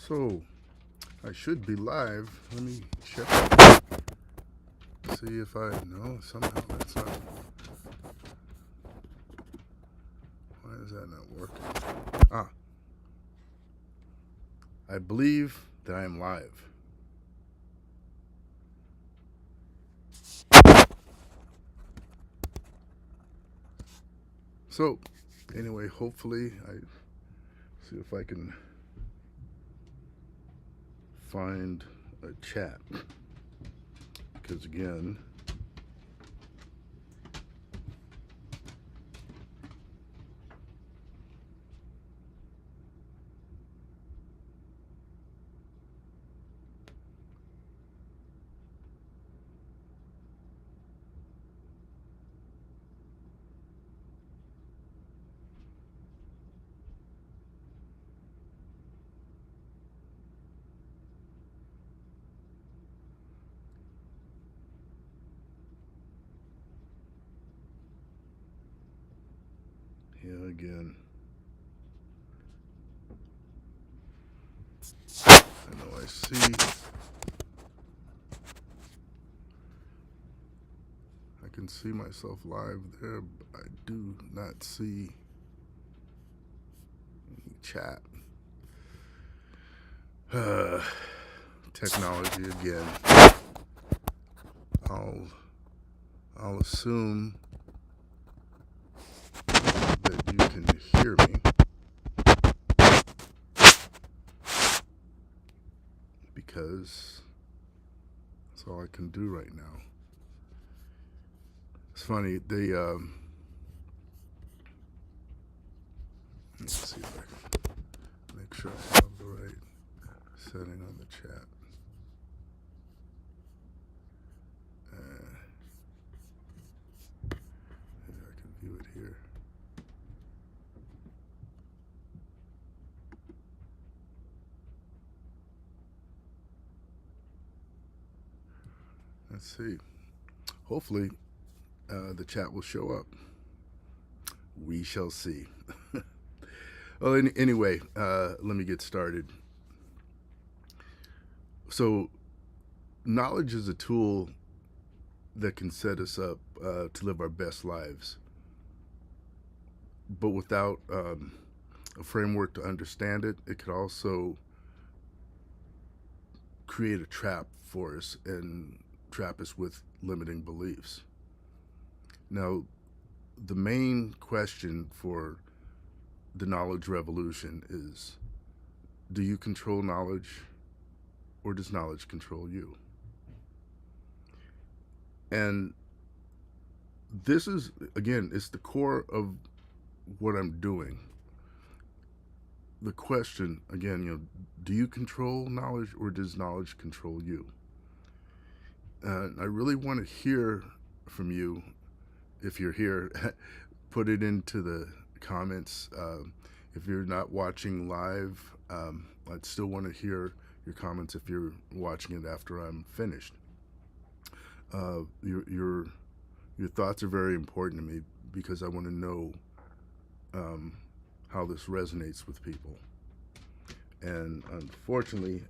So, I should be live. Let me check. See if I. No, somehow that's not. Why is that not working? Ah, I believe that I am live. So, anyway, hopefully, I see if I can find a chat. Because again, here again. I know I see. I can see myself live there, but I do not see any chat. Technology again. I'll I'll assume that you can hear me because that's all I can do right now. It's funny, let's see if I can make sure I have the right setting on the chat. Maybe I can view it here. Let's see. Hopefully, the chat will show up. We shall see. Well, anyway, let me get started. So, knowledge is a tool that can set us up to live our best lives. But without a framework to understand it, it could also create a trap for us and trap us with limiting beliefs. Now, the main question for the knowledge revolution is, do you control knowledge or does knowledge control you? And this is, again, it's the core of what I'm doing. The question, again, do you control knowledge or does knowledge control you? And I really want to hear from you. If you're here, put it into the comments. If you're not watching live, I'd still want to hear your comments if you're watching it after I'm finished. Your thoughts are very important to me because I want to know how this resonates with people. And unfortunately,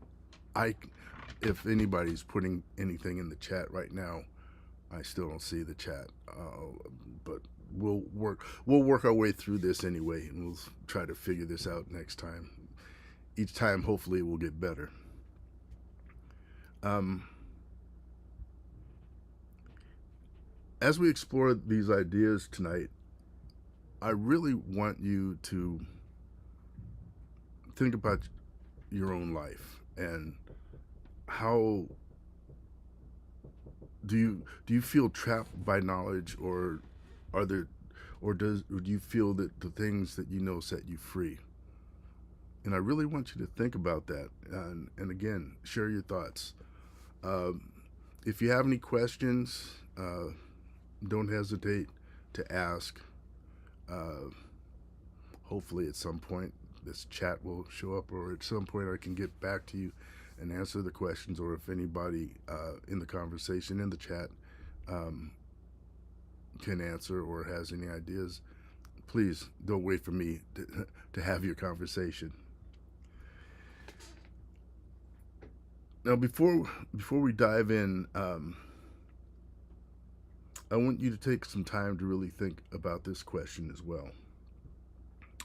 if anybody's putting anything in the chat right now, I still don't see the chat. But we'll work our way through this anyway, and we'll try to figure this out next time. Each time, hopefully, we'll get better. As we explore these ideas tonight, I really want you to think about your own life and how do you feel trapped by knowledge, or do you feel that the things that you know set you free? And I really want you to think about that, and again, share your thoughts. If you have any questions, don't hesitate to ask. Hopefully, at some point, this chat will show up, or at some point, I can get back to you and answer the questions. Or if anybody in the conversation in the chat can answer or has any ideas, please don't wait for me to have your conversation. Now, before we dive in, I want you to take some time to really think about this question as well.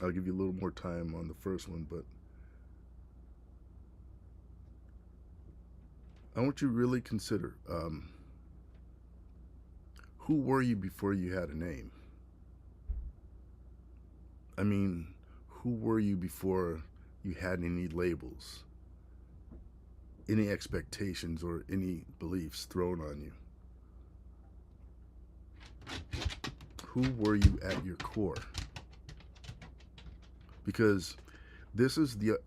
I'll give you a little more time on the first one, but I want you to really consider, who were you before you had a name? I mean, who were you before you had any labels, any expectations, or any beliefs thrown on you? Who were you at your core? Because this is the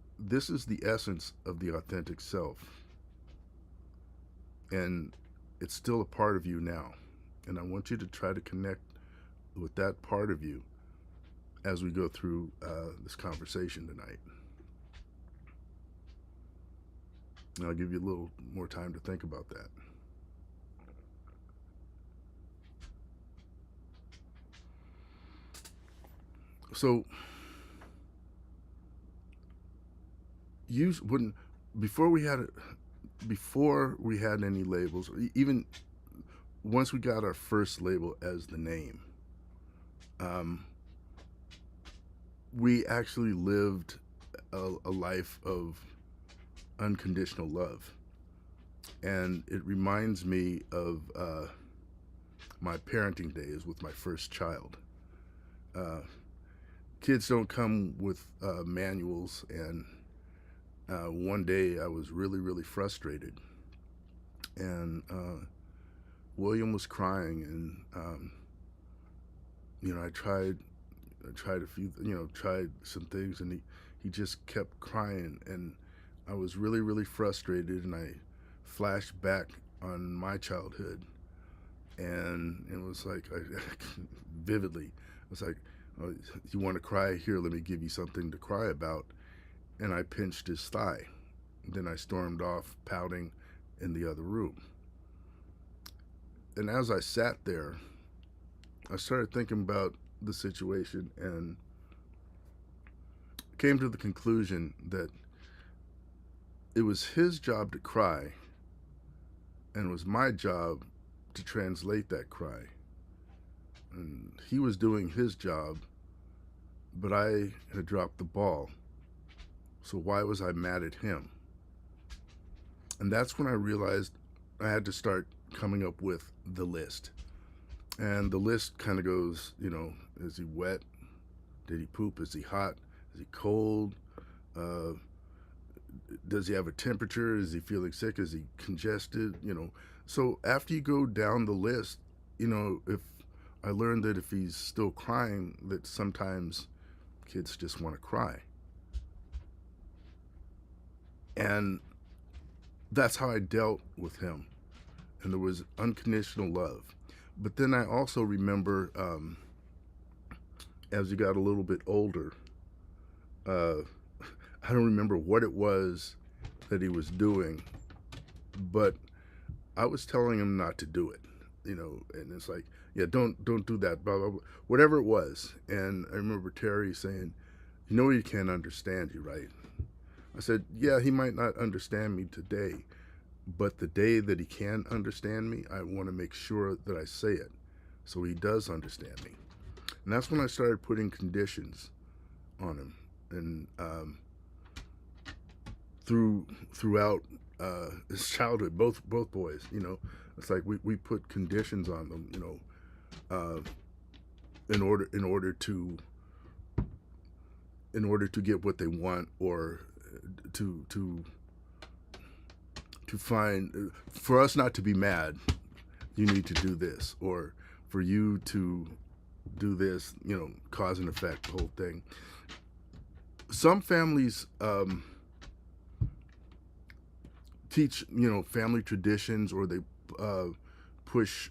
essence of the authentic self, and it's still a part of you now. And I want you to try to connect with that part of you as we go through this conversation tonight. And I'll give you a little more time to think about that. So, you wouldn't before we had any labels, even once we got our first label as the name, um, we actually lived a life of unconditional love. And it reminds me of my parenting days with my first child. Uh, Kids don't come with manuals, and one day I was really, really frustrated. And William was crying, and I tried a few, tried some things, and he just kept crying, and I was really, really frustrated, and I flashed back on my childhood, and it was like vividly, it was like, oh, you want to cry? Here, let me give you something to cry about, and I pinched his thigh. Then I stormed off, pouting, in the other room. And as I sat there, I started thinking about the situation and came to the conclusion that it was his job to cry, and it was my job to translate that cry. And he was doing his job, but I had dropped the ball. So why was I mad at him? And that's when I realized I had to start coming up with the list. And the list kind of goes, is he wet? Did he poop? Is he hot? Is he cold? Uh, does he have a temperature? Is he feeling sick? Is he congested? So after you go down the list, if I learned that if he's still crying, that sometimes kids just want to cry. And that's how I dealt with him. And there was unconditional love. But then I also remember, as he got a little bit older, uh, I don't remember what it was that he was doing, but I was telling him not to do it, and it's like, yeah, don't do that, blah, blah, blah, whatever it was. And I remember Terry saying, he can't understand you, right? I said, yeah, he might not understand me today, but the day that he can understand me, I want to make sure that I say it so he does understand me. And that's when I started putting conditions on him. And throughout his childhood, both boys, it's like we put conditions on them, in order to get what they want, or to find, for us not to be mad, you need to do this, or for you to do this, cause and effect, the whole thing. Some families teach, family traditions, or they push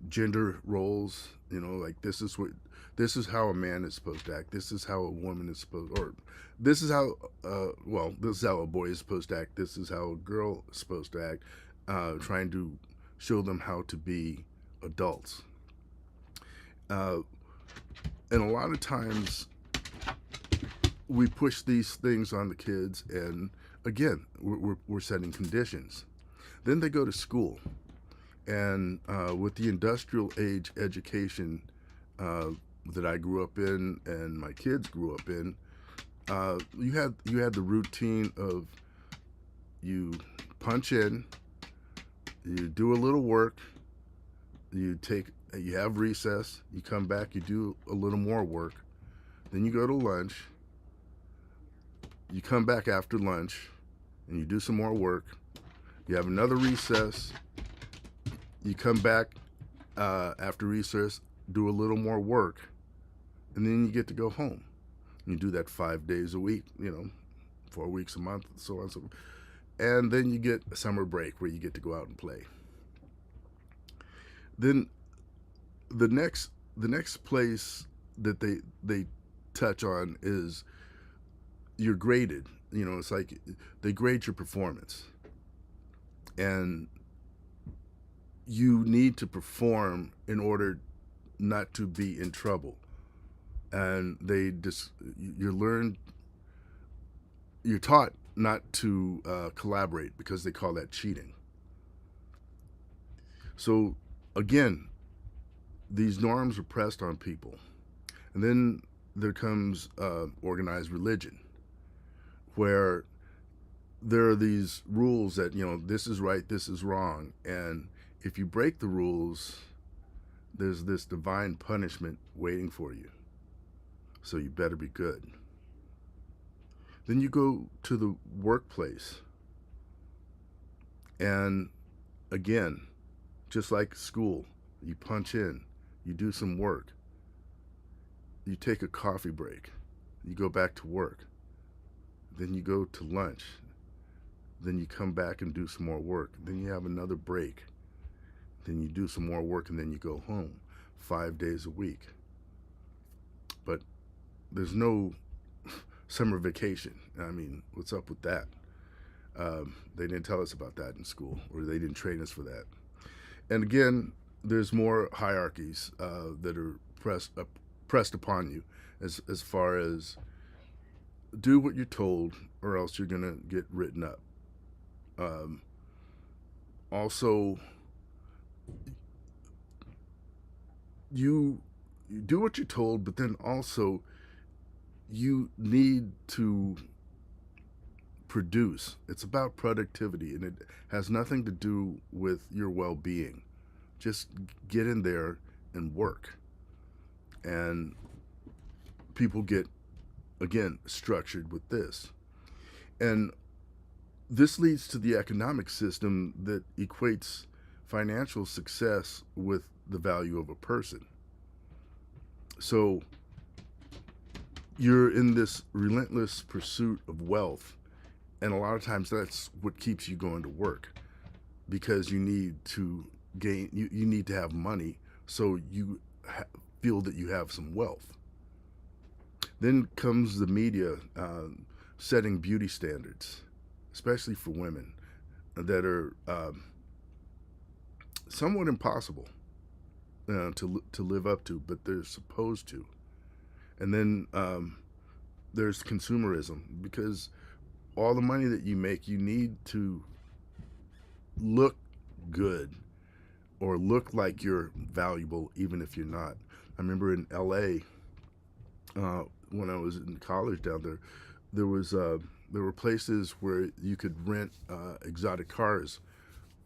gender roles, like this is how a man is supposed to act, this is how a woman is supposed, or this is how this is how a boy is supposed to act, this is how a girl is supposed to act, trying to show them how to be adults. And a lot of times we push these things on the kids, and again, we're setting conditions. Then they go to school, and with the industrial age education uh, that I grew up in and my kids grew up in, you had the routine of you punch in, you do a little work, you have recess, you come back, you do a little more work, then you go to lunch, you come back after lunch, and you do some more work. You have another recess, you come back after recess, do a little more work, and then you get to go home. You do that 5 days a week, 4 weeks a month, so on, so on. And then you get a summer break where you get to go out and play. Then the next place that they touch on is you're graded. It's like they grade your performance, and you need to perform in order not to be in trouble. And you're taught not to collaborate because they call that cheating. So again, these norms are pressed on people, and then there comes organized religion, where there are these rules that this is right, this is wrong, and if you break the rules, there's this divine punishment waiting for you. So you better be good. Then you go to the workplace, and again, just like school, you punch in, you do some work, you take a coffee break, you go back to work, then you go to lunch, then you come back and do some more work, then you have another break, then you do some more work, and then you go home 5 days a week. But there's no summer vacation. I mean, what's up with that? They didn't tell us about that in school, or they didn't train us for that. And again, there's more hierarchies that are pressed upon you, as far as do what you're told, or else you're gonna get written up. Um, Also, you you do what you're told, but then also you need to produce. It's about productivity, and it has nothing to do with your well-being. Just get in there and work. And people get, again, structured with this. And this leads to the economic system that equates financial success with the value of a person. So you're in this relentless pursuit of wealth, and a lot of times that's what keeps you going to work, because you need to you need to have money, so you feel that you have some wealth. Then comes the media setting beauty standards, especially for women, that are somewhat impossible to live up to, but they're supposed to. And then there's consumerism, because all the money that you make, you need to look good or look like you're valuable, even if you're not. I remember in LA, when I was in college down there, there were places where you could rent exotic cars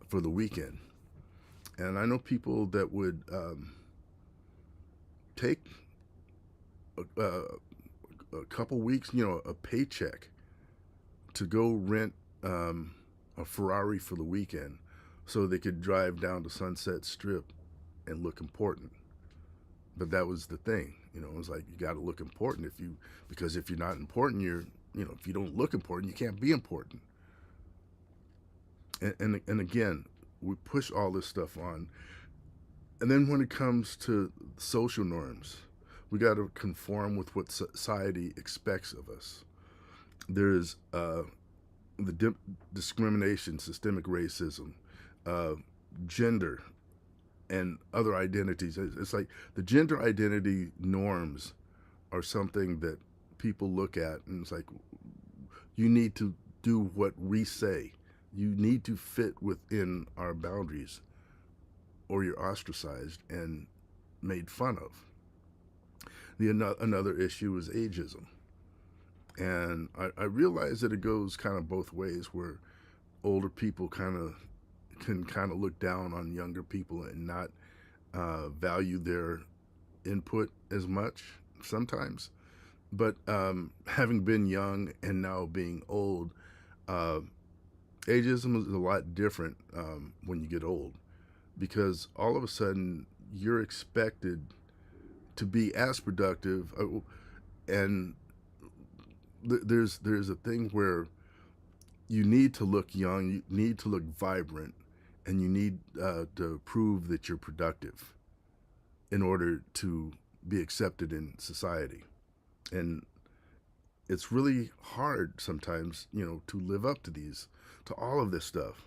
for the weekend, and I know people that would take a couple weeks, a paycheck, to go rent a Ferrari for the weekend, so they could drive down to Sunset Strip and look important. But that was the thing, it was like, you got to look important, because if you're not important, if you don't look important, you can't be important. And again, we push all this stuff on. And then when it comes to social norms, we got to conform with what society expects of us. There's discrimination, systemic racism, uh, gender, and other identities. It's like the gender identity norms are something that people look at, and it's like, you need to do what we say. You need to fit within our boundaries, or you're ostracized and made fun of. Another issue is ageism. And I realize that it goes kind of both ways, where older people can kind of look down on younger people and not value their input as much sometimes. But having been young and now being old, uh, ageism is a lot different when you get old, because all of a sudden you're expected to be as productive, and there's a thing where you need to look young, you need to look vibrant, and you need to prove that you're productive in order to be accepted in society. And it's really hard sometimes, to live up to all of this stuff.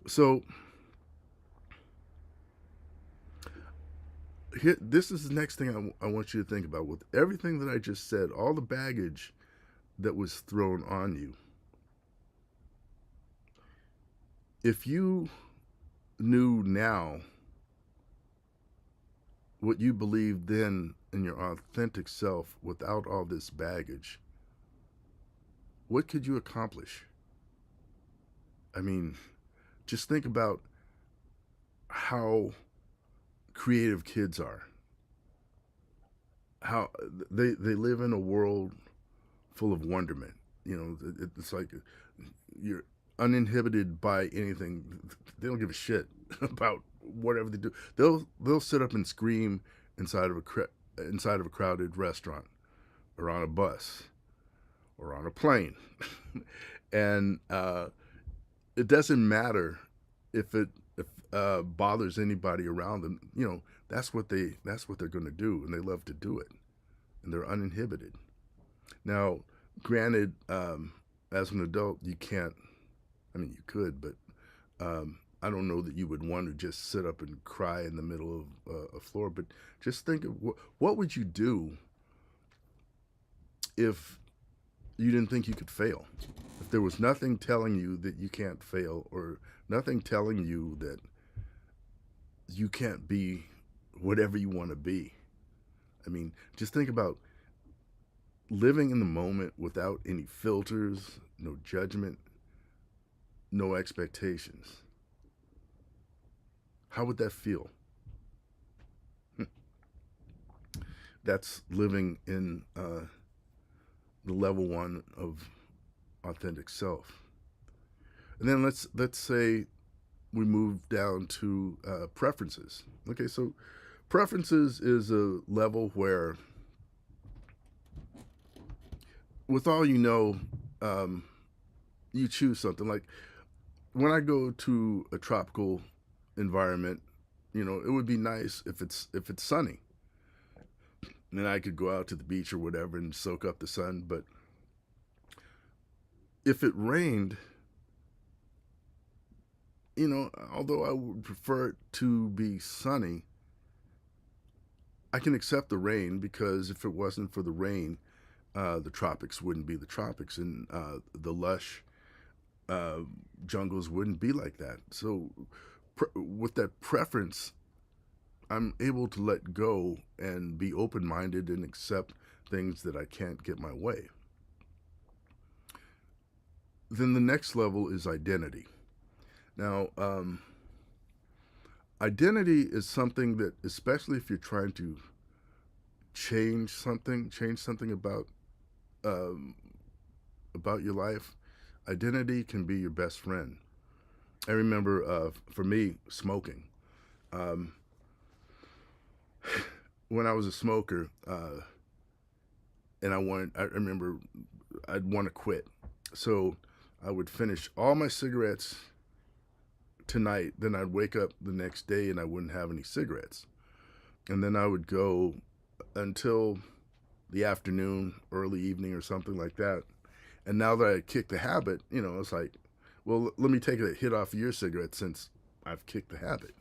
So here, this is the next thing I want you to think about. With everything that I just said, all the baggage that was thrown on you, if you knew now what you believed then in your authentic self without all this baggage, what could you accomplish? I mean, just think about how creative kids are. How they live in a world full of wonderment. It's like you're uninhibited by anything. They don't give a shit about whatever they do. They'll sit up and scream inside of a crowded restaurant, or on a bus, or on a plane, and it doesn't matter if it bothers anybody around them. That's what they're going to do, and they love to do it, and they're uninhibited. Now, granted, as an adult, you can't. I mean, you could, but I don't know that you would want to just sit up and cry in the middle of a floor. But just think of what would you do if you didn't think you could fail? If there was nothing telling you that you can't fail, or nothing telling you that you can't be whatever you want to be. I mean, just think about living in the moment without any filters, no judgment, no expectations. How would that feel? That's living in the level one of authentic self. And then let's say we move down to preferences. Okay, so preferences is a level where, with all you choose something. Like, when I go to a tropical environment, it would be nice if it's sunny, and then I could go out to the beach or whatever and soak up the sun. But if it rained, although I would prefer it to be sunny, I can accept the rain, because if it wasn't for the rain, the tropics wouldn't be the tropics, and the lush jungles wouldn't be like that. So, with that preference, I'm able to let go and be open-minded and accept things that I can't get my way. Then the next level is identity. Now, identity is something that, especially if you're trying to change something about your life, identity can be your best friend. I remember, for me, smoking. Um, when I was a smoker, and I remember I'd want to quit. So I would finish all my cigarettes tonight, then I'd wake up the next day and I wouldn't have any cigarettes. And then I would go until the afternoon, early evening, or something like that. And now that I kicked the habit, it's like, well, let me take a hit off of your cigarette since I've kicked the habit.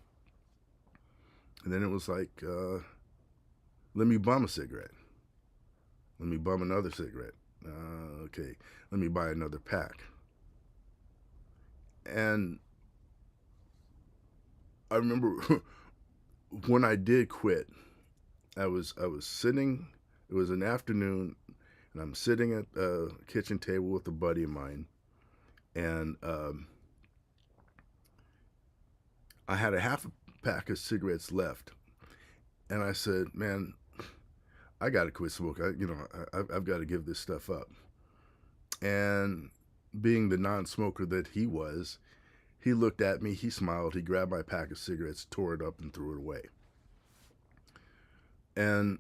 And then it was like, let me bum a cigarette. Let me bum another cigarette. Okay, let me buy another pack. And I remember when I did quit, I was sitting. It was an afternoon, and I'm sitting at a kitchen table with a buddy of mine, and I had a half a pack of cigarettes left, and I said, "Man, I got to quit smoking. I've got to give this stuff up." And being the non-smoker that he was, he looked at me, he smiled, he grabbed my pack of cigarettes, tore it up, and threw it away. And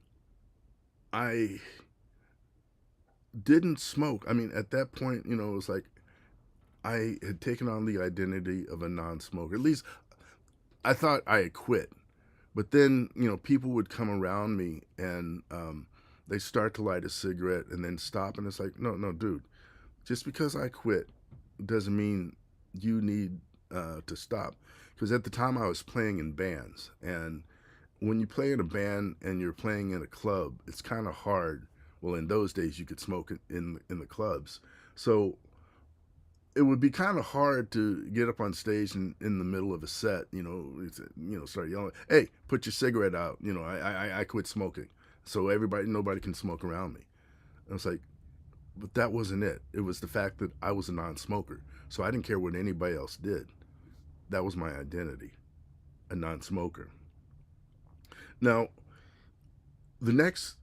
I didn't smoke. I mean, at that point, it was like I had taken on the identity of a non-smoker. At least I thought I had quit. But then, people would come around me and they start to light a cigarette and then stop. And it's like, no, no, dude, just because I quit doesn't mean you need to stop. Because at the time I was playing in bands. And when you play in a band and you're playing in a club, it's kind of hard. Well, in those days, you could smoke in the clubs. So it would be kind of hard to get up on stage in the middle of a set, start yelling, "Hey, put your cigarette out!" I quit smoking, so nobody can smoke around me. And I was like, but that wasn't it. It was the fact that I was a non-smoker, so I didn't care what anybody else did. That was my identity, a non-smoker. Now, the next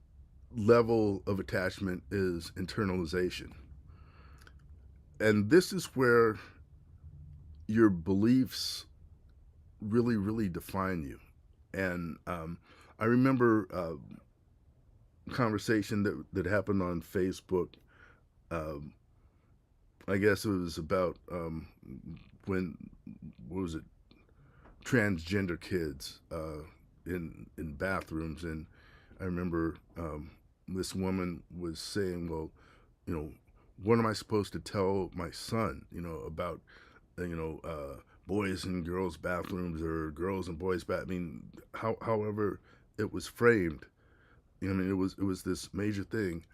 level of attachment is internalization, and this is where your beliefs really, really define you. And I remember a conversation that happened on Facebook. Um, I guess it was about when, what was it, transgender kids in bathrooms. And I remember this woman was saying, well, you know, what am I supposed to tell my son, about, boys and girls bathrooms or girls and boys bath. I mean, however it was framed, I mean, it was this major thing.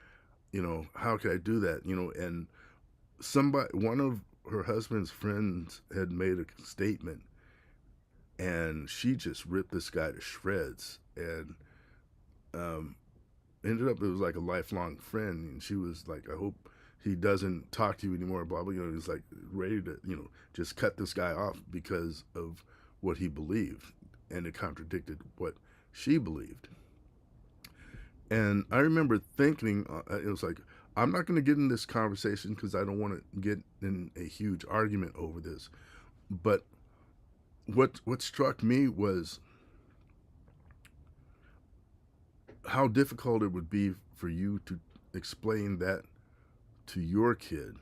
How could I do that? And one of her husband's friends had made a statement, and she just ripped this guy to shreds, and um, ended up it was like a lifelong friend, and she was like, I hope he doesn't talk to you anymore, blah blah. He's like ready to just cut this guy off because of what he believed, and it contradicted what she believed. And I remember thinking, it was like, I'm not going to get in this conversation because I don't want to get in a huge argument over this. But what struck me was how difficult it would be for you to explain that to your kid.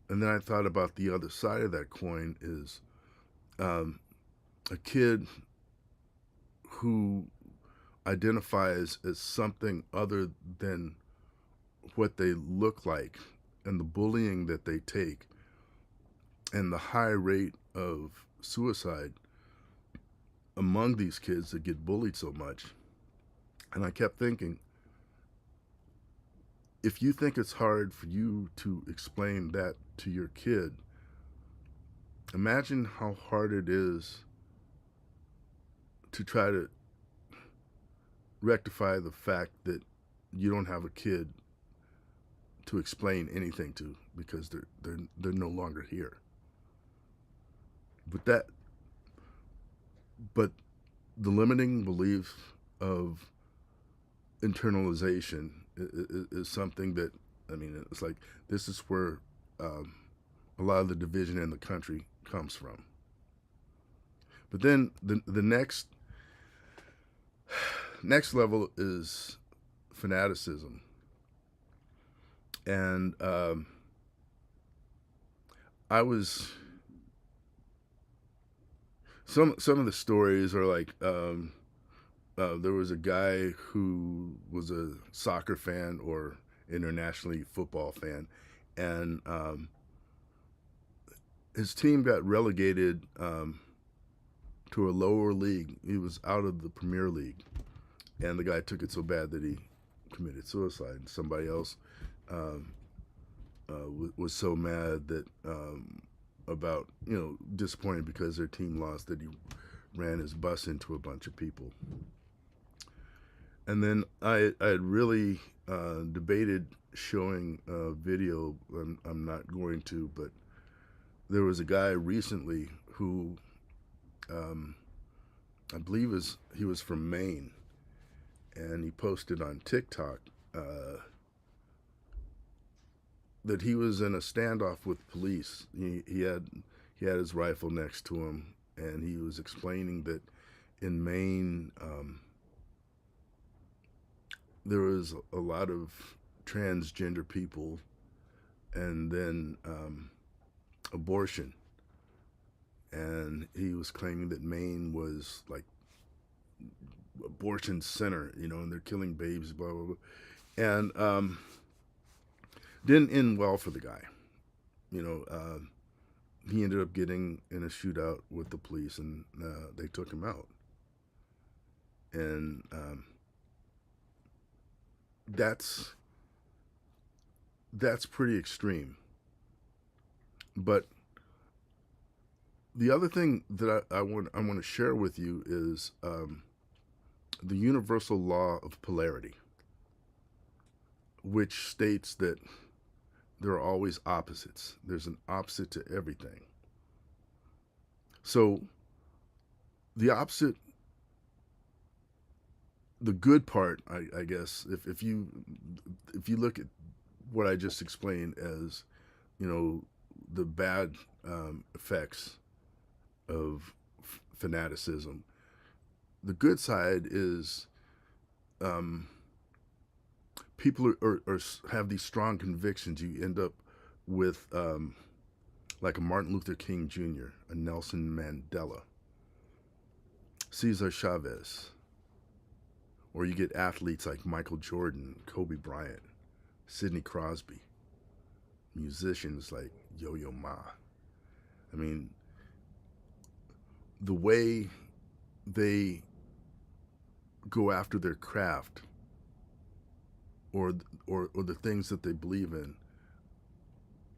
And then I thought about the other side of that coin is um, a kid who identifies as something other than what they look like, and the bullying that they take, and the high rate of suicide among these kids that get bullied so much. And I kept thinking, if you think it's hard for you to explain that to your kid, imagine how hard it is to try to rectify the fact that you don't have a kid to explain anything to because they're no longer here. But but the limiting belief of internalization is something that, I mean, it's like this is where a lot of the division in the country comes from. But then the next level is fanaticism, and I was some of the stories are like there was a guy who was a soccer fan or internationally football fan, and his team got relegated to a lower league. He was out of the Premier League, and the guy took it so bad that he committed suicide, and somebody else um, was so mad that about disappointed because their team lost that he ran his bus into a bunch of people. And then I had really debated showing a video. I'm not going to, but there was a guy recently who um, I believe he was from Maine, and he posted on TikTok uh, that he was in a standoff with police. He had his rifle next to him, and he was explaining that in Maine there was a lot of transgender people, and then abortion. And he was claiming that Maine was like abortion center, and they're killing babies, blah blah blah, and didn't end well for the guy. You know, he ended up getting in a shootout with the police, and they took him out. And that's pretty extreme. But the other thing that I want to share with you is the universal law of polarity, which states that there are always opposites. There's an opposite to everything. So the opposite, the good part, I guess, if you look at what I just explained as, the bad effects of fanaticism, the good side is people are have these strong convictions. You end up with like a Martin Luther King Jr., a Nelson Mandela, Cesar Chavez, or you get athletes like Michael Jordan, Kobe Bryant, Sidney Crosby, musicians like Yo-Yo Ma. I mean, the way they go after their craft or the things that they believe in,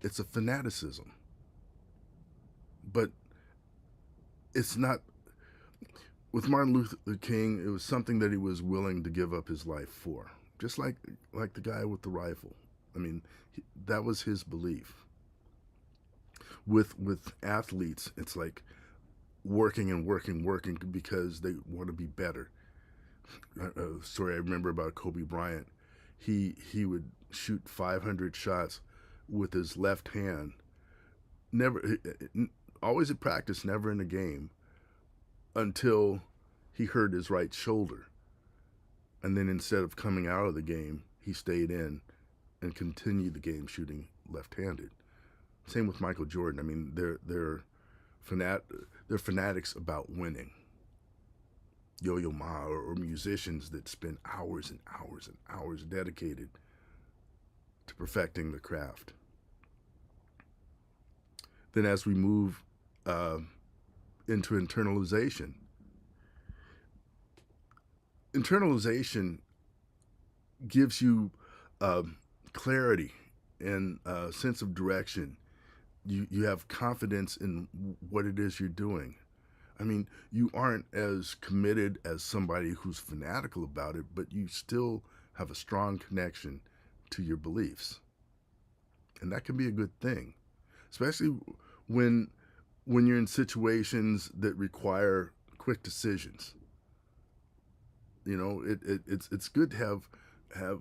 it's a fanaticism. But it's not. With Martin Luther King, it was something that he was willing to give up his life for, just like the guy with the rifle. I mean, that was his belief. With athletes, it's like working and working because they want to be better. Story I remember about Kobe Bryant. He would shoot 500 shots with his left hand. Never, always at practice, never in a game, until he hurt his right shoulder. And then instead of coming out of the game, he stayed in and continued the game shooting left-handed. Same with Michael Jordan. I mean, they're fanatics about winning. Yo-Yo Ma or musicians that spend hours and hours and hours dedicated to perfecting the craft. Then as we move into internalization gives you clarity and a sense of direction. You have confidence in what it is you're doing. I mean, you aren't as committed as somebody who's fanatical about it, but you still have a strong connection to your beliefs. And that can be a good thing, especially when you're in situations that require quick decisions. It's good to have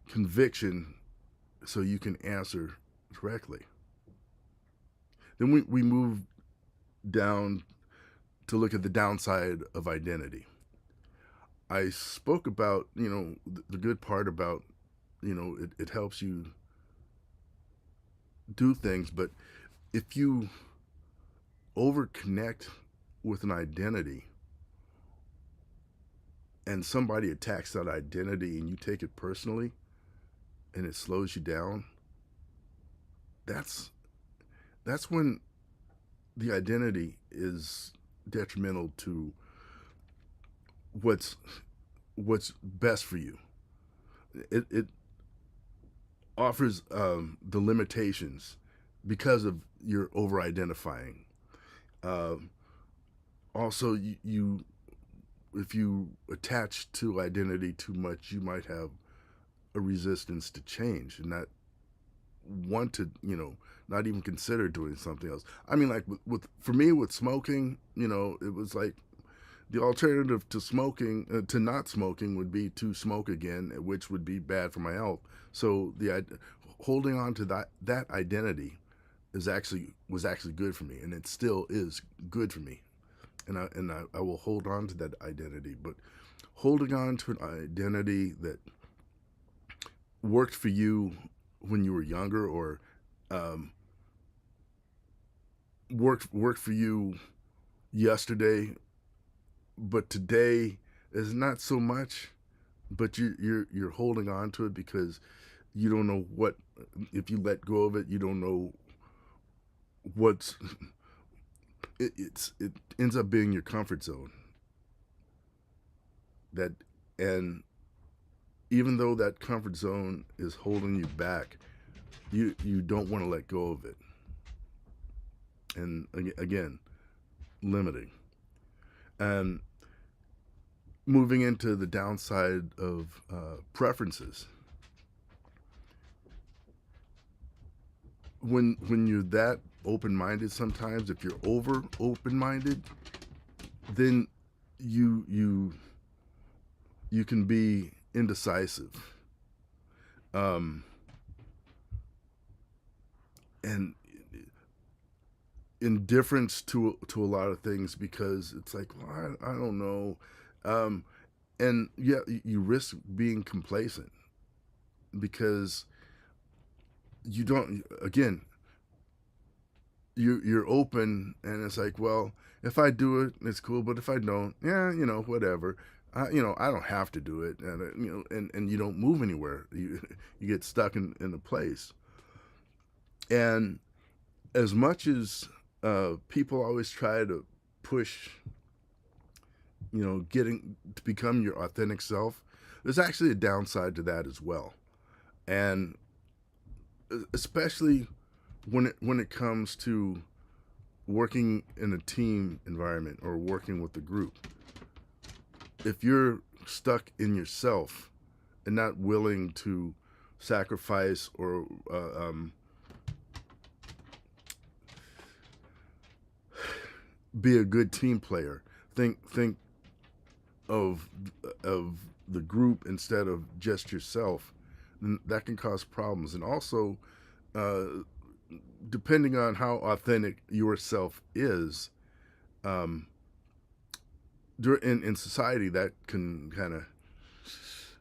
conviction so you can answer correctly. Then we move down to look at the downside of identity. I spoke about, the good part about, it helps you do things, but if you overconnect with an identity and somebody attacks that identity and you take it personally and it slows you down, that's when the identity is detrimental to what's what's best for you. It offers the limitations because of your over identifying. Um, Also, you if you attach to identity too much, you might have a resistance to change and not want to, not even consider doing something else. I mean, like with for me with smoking, it was like the alternative to smoking, to not smoking, would be to smoke again, which would be bad for my health. So holding on to that identity was actually good for me, and it still is good for me, and I will hold on to that identity. But holding on to an identity that worked for you when you were younger, or um, worked for you yesterday, but today is not so much. But you're holding on to it because you don't know what, if you let go of it, you don't know what's it ends up being your comfort zone. That and even though that comfort zone is holding you back, you don't want to let go of it. And again, limiting. And moving into the downside of preferences. When you're that open minded, sometimes if you're over open minded, then you you can be indecisive, um, and indifference to a lot of things, because it's like, well, I don't know, um, and yeah, you risk being complacent because you don't. Again, you're open, and it's like, well, if I do it, it's cool, but if I don't, yeah, whatever. I don't have to do it, and and you don't move anywhere. You get stuck in a place. And as much as people always try to push, getting to become your authentic self, there's actually a downside to that as well. And especially when it comes to working in a team environment or working with a group, if you're stuck in yourself and not willing to sacrifice or be a good team player, think of the group instead of just yourself, then that can cause problems. And also, uh, depending on how authentic yourself is, um, in society, that can kind of,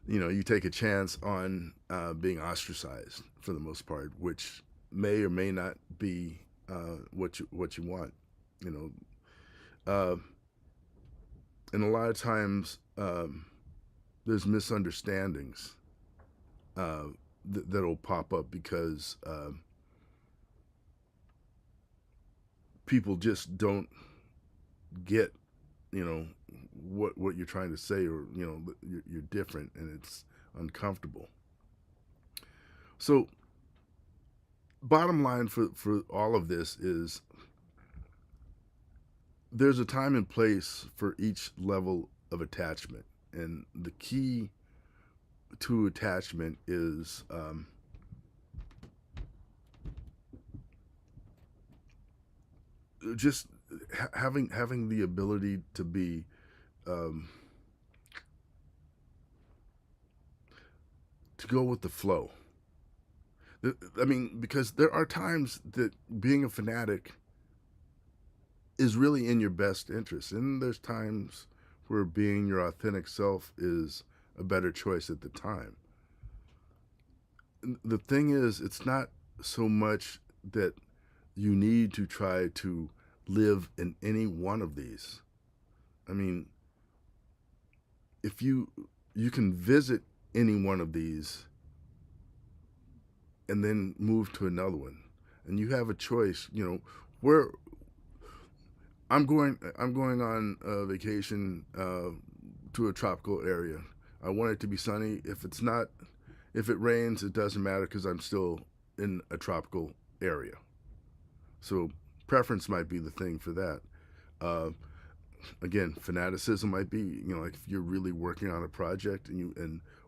you take a chance on being ostracized for the most part, which may or may not be what you want. You uh, and a lot of times, there's misunderstandings uh, that'll pop up because people just don't get, you know what you're trying to say, or you're different, and it's uncomfortable. So bottom line for all of this is, there's a time and place for each level of attachment, and the key to attachment is just having the ability to be um, to go with the flow. I mean, because there are times that being a fanatic is really in your best interest, and there's times where being your authentic self is a better choice at the time. The thing is, it's not so much that you need to try to live in any one of these. I mean, if you can visit any one of these and then move to another one, and you have a choice. Where I'm going on a vacation to a tropical area. I want it to be sunny. If it's not, if it rains, it doesn't matter because I'm still in a tropical area. So preference might be the thing for that. Uh, Again, fanaticism might be, like if you're really working on a project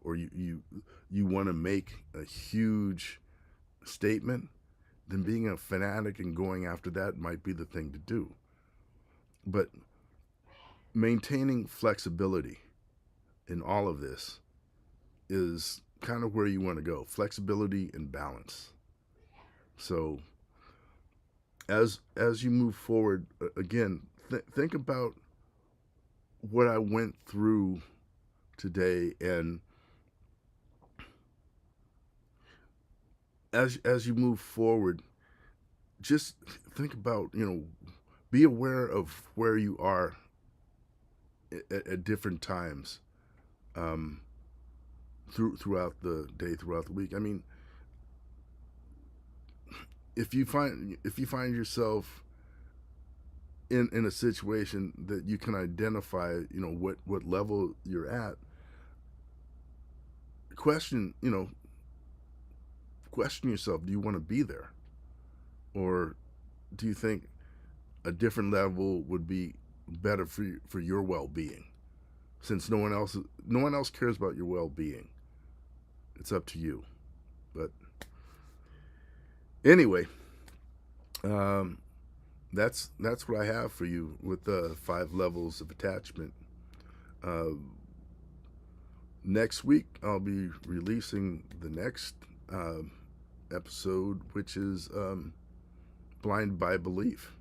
or you want to make a huge statement, then being a fanatic and going after that might be the thing to do. But maintaining flexibility in all of this is kind of where you want to go. Flexibility and balance. So as you move forward, again, think about what I went through today, and as you move forward, just think about, be aware of where you are at different times, um, throughout the day, throughout the week. I mean, if you find yourself in a situation that you can identify, what level you're at, question you know question yourself: do you want to be there, or do you think a different level would be better for your well-being? Since no one else cares about your well-being, it's up to you. But anyway, um, that's what I have for you with the 5 levels of attachment. Uh, Next week, I'll be releasing the next episode, which is Blind by Belief,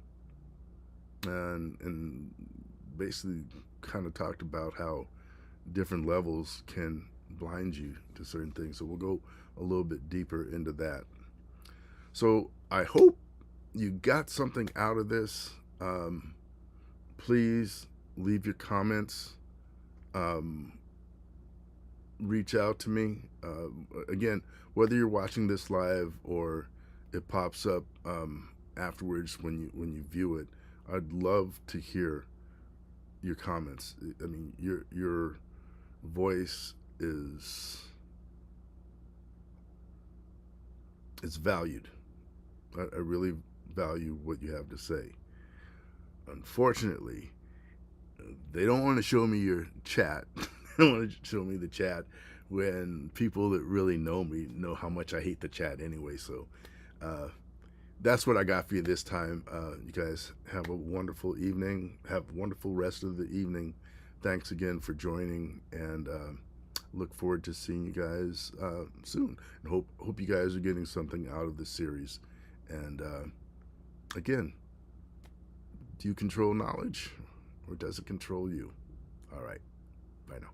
and basically kind of talked about how different levels can blind you to certain things. So we'll go a little bit deeper into that. So I hope you got something out of this. Please leave your comments. Reach out to me. Again, whether you're watching this live or it pops up afterwards when you view it, I'd love to hear your comments. I mean, your voice is valued. I really value what you have to say. Unfortunately, they don't want to show me your chat. They don't want to show me the chat when people that really know me know how much I hate the chat anyway. So uh, that's what I got for you this time. You guys have a wonderful evening. Have a wonderful rest of the evening. Thanks again for joining, and look forward to seeing you guys soon. And hope you guys are getting something out of this series. And again, do you control knowledge, or does it control you? All right. Bye now.